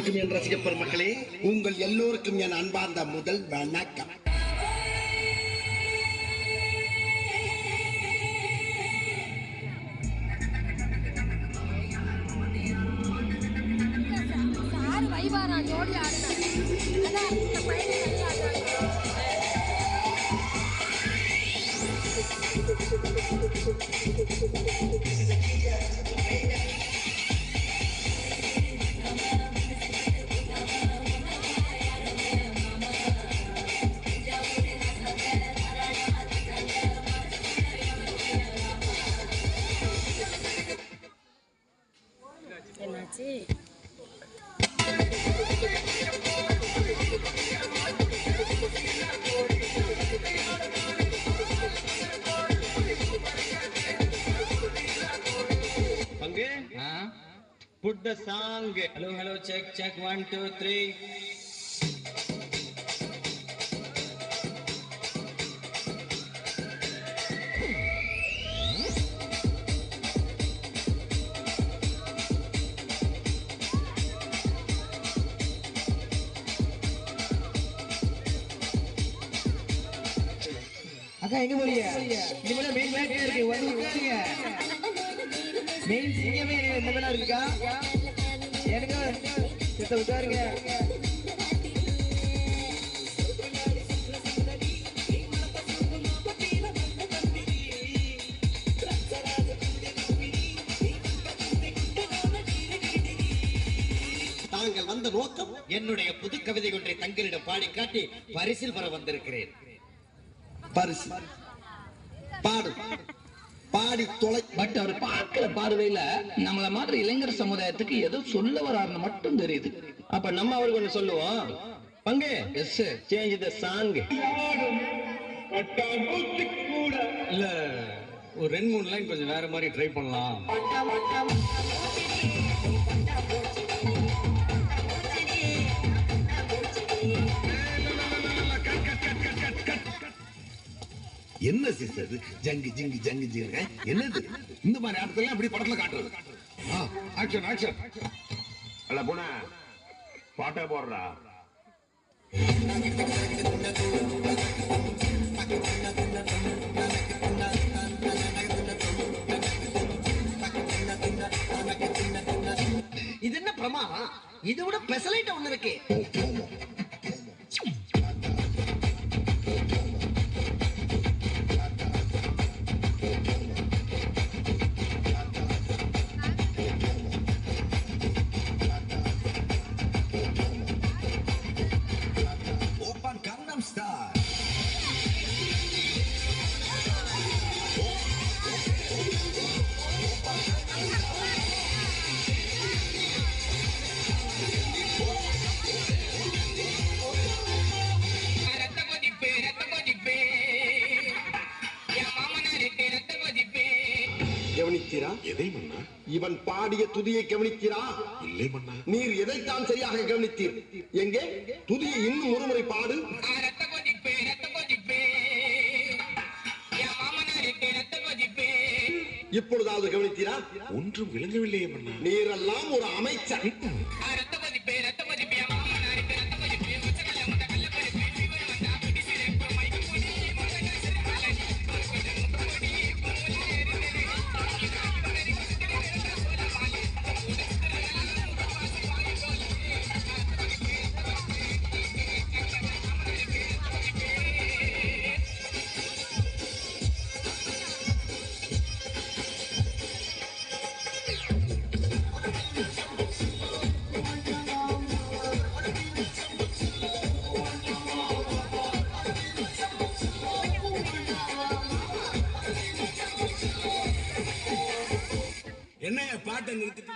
அனைவருக்கும் என் ரசிக பெருமக்களே, உங்கள் எல்லோருக்கும் என் அன்பார்ந்த முதல் வணக்கம். என்னாச்சு? Put the song. Hello, check 1 2 3. அக்கா எங்க போறீங்க? இனிமேல மெயின் மேட்ல இருக்கு, வந்து உட்காருங்க. மெயின் சிங்கமே இந்த மேல இருக்கா? எனக்கு சித்த உட்காருங்க. தாங்கள் வந்த நோக்கம் என்னுடைய புது கவிதை ஒன்றை தங்களிடம் பாடி காட்டி பரிசில் பெற வந்திருக்கிறேன். பரிசு பாடு பாடி தொலை. பட் அவர் பார்க்கிற பார்வையில நம்மள மாதிரி இளைஞர் சமுதாயத்துக்கு ஏதோ சொல்ல வராருன்னு மட்டும் தெரியுது. அப்ப நம்ம அவருக்கு ஒண்ணு சொல்லுவோம். பங்கு எஸ் சேஞ்ச் தி சாங். இல்ல ஒரு 2-3 லைன் கொஞ்சம் வேற மாதிரி ட்ரை பண்ணலாம். என்ன சிஸ்டர் ஜங்கு ஜிங்கு ஜங்கு ஜிங்க என்னது இந்த மாதிரி ஆட்கள் அப்படி படத்துல காட்டுறது? Action action. அல்ல போன பாட்டை போடுறா. இது என்ன பிரமாதம்? இதை விட பெசலைட் ஒண்ணு இருக்கு. கவனித்தீரா? எதை மன்னா? இவன் பாடிய துதியை கவனித்தீரா? இல்லை மன்னா. நீர் எதைத்தான் சரியாக கவனித்தீர்? எங்கே துதியை இன்னும் ஒருமுறை பாடு. இப்பொழுதாவது கவனித்தீரா? ஒன்றும் விளங்கவில்லையே மன்னா. நீரெல்லாம் ஒரு அமைச்சர். என்ன பாட்டை நிறுத்திட்டு